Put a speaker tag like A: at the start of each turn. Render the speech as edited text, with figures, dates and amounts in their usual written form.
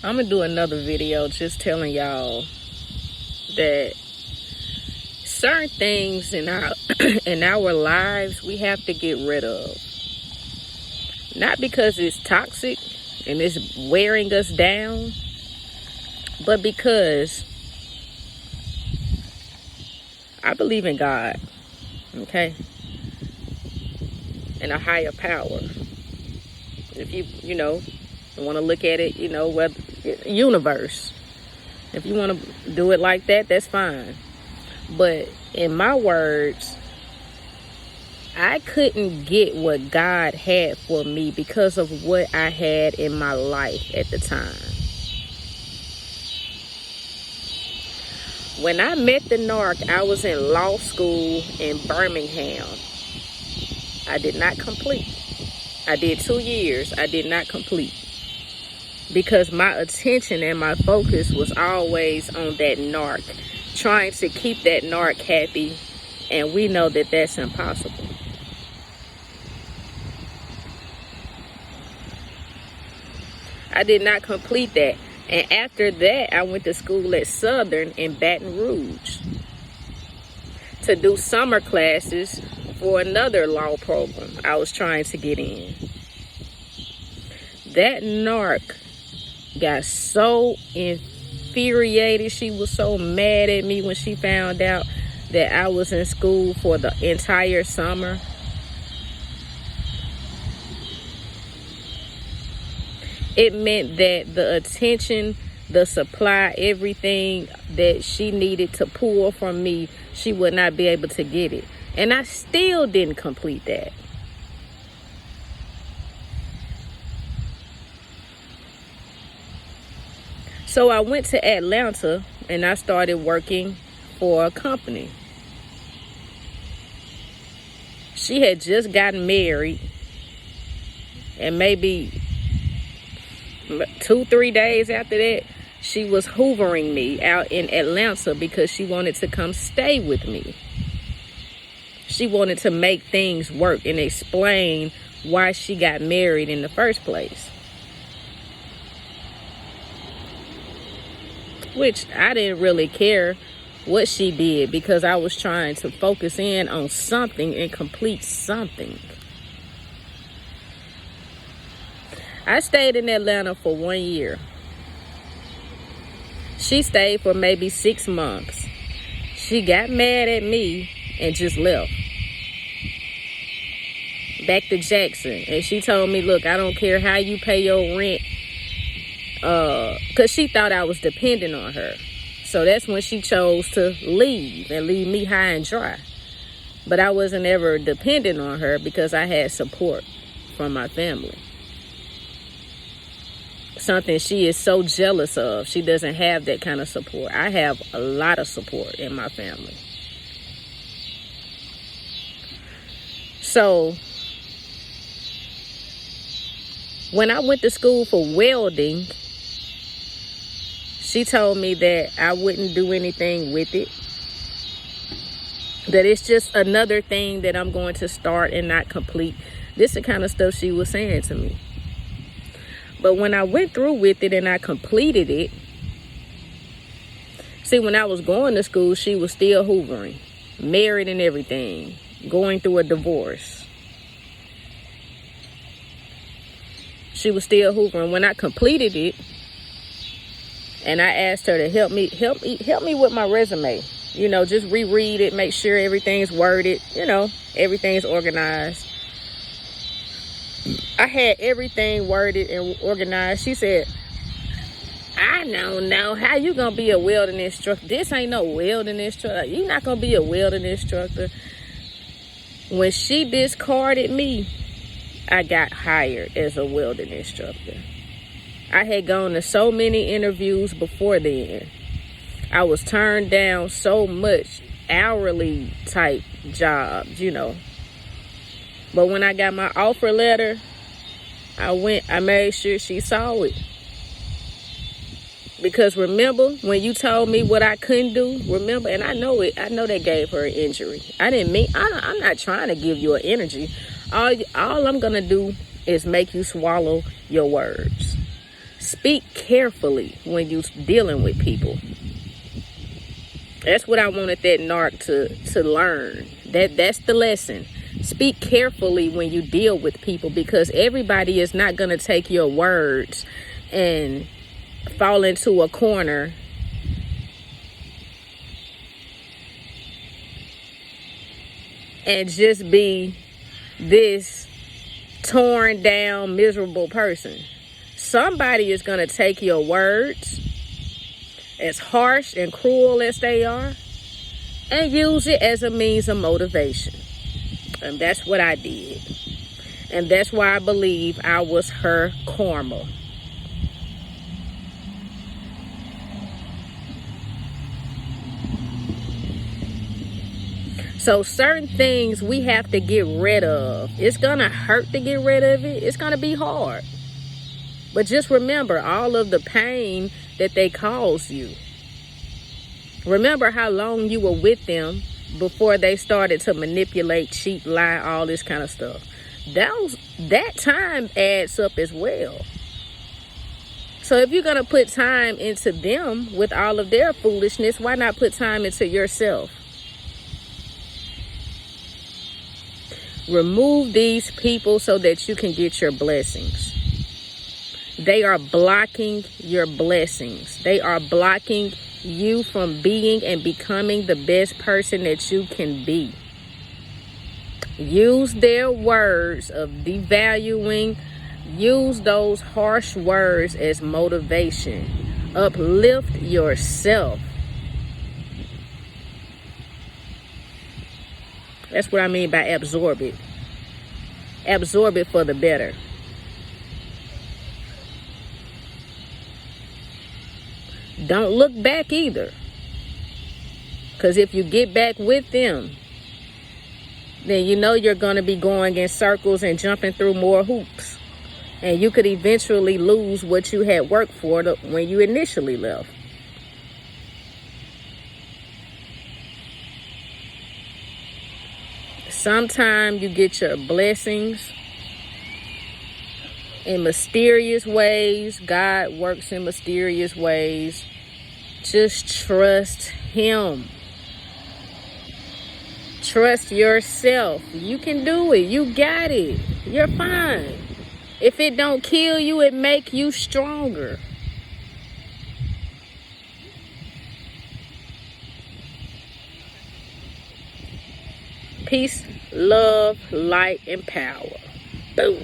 A: I'm gonna do another video just telling y'all that certain things in our in our lives we have to get rid of. Not because it's toxic and it's wearing us down, but because I believe in God, okay? And a higher power. If you want to look at it, whether universe. If you want to do it like that, that's fine. But in my words, I couldn't get what God had for me because of what I had in my life at the time. When I met the Narc, I was in law school in Birmingham. I did not complete. I did 2 years. I did not complete. Because my attention and my focus was always on that Narc. Trying to keep that Narc happy. And we know that that's impossible. I did not complete that. And after that, I went to school at Southern in Baton Rouge to do summer classes for another law program I was trying to get in. That Narc got so infuriated. She was so mad at me when she found out that I was in school for the entire summer. It meant that the attention, the supply, everything that she needed to pull from me, she would not be able to get it. And I still didn't complete that. So I went to Atlanta and I started working for a company. She had just gotten married, and maybe 2-3 days after that, she was hoovering me out in Atlanta because she wanted to come stay with me. She wanted to make things work and explain why she got married in the first place. Which I didn't really care what she did because I was trying to focus in on something and complete something. I stayed in Atlanta for 1 year. She stayed for maybe 6 months. She got mad at me and just left. Back to Jackson. And she told me, look, I don't care how you pay your rent. Because she thought I was dependent on her. So that's when she chose to leave and leave me high and dry. But I wasn't ever dependent on her because I had support from my family. Something she is so jealous of. She doesn't have that kind of support. I have a lot of support in my family. So when I went to school for welding, she told me that I wouldn't do anything with it. That it's just another thing that I'm going to start and not complete. This is the kind of stuff she was saying to me. But when I went through with it and I completed it, see, when I was going to school, she was still hoovering, married and everything, going through a divorce. She was still hoovering. When I completed it, and I asked her to help me with my resume, just reread it, make sure everything's worded, everything's organized. I had everything worded and organized. She said, I don't know how you gonna be a welding instructor. This ain't no welding instructor. You're not gonna be a welding instructor. When she discarded me, I got hired as a welding instructor. I had gone to so many interviews before then. I was turned down so much hourly type jobs, But when I got my offer letter, I made sure she saw it. Because remember when you told me what I couldn't do? Remember, and I know that gave her an injury. I'm not trying to give you an energy. All I'm going to do is make you swallow your words. Speak carefully when you're dealing with people. That's what I wanted that narc to learn. That's the lesson. Speak carefully when you deal with people, because everybody is not going to take your words and fall into a corner and just be this torn down, miserable person. Somebody is going to take your words, as harsh and cruel as they are, and use it as a means of motivation. And that's what I did. And that's why I believe I was her karma. So certain things we have to get rid of. It's going to hurt to get rid of it. It's going to be hard. But just remember all of the pain that they caused you. Remember how long you were with them before they started to manipulate, cheat, lie, all this kind of stuff. That time adds up as well. So if you're going to put time into them with all of their foolishness, why not put time into yourself? Remove these people so that you can get your blessings. They are blocking your blessings. They are blocking you from being and becoming the best person that you can be. Use their words of devaluing. Use those harsh words as motivation. Uplift yourself. That's what I mean by absorb it. Absorb it for the better. Don't look back either. Because if you get back with them, then you know you're going to be going in circles and jumping through more hoops. And you could eventually lose what you had worked for when you initially left. Sometimes you get your blessings in mysterious ways. God works in mysterious ways. Just trust Him. Trust yourself. You can do it. You got it. You're fine. If it don't kill you, it make you stronger. Peace, love, light, and power. Boom.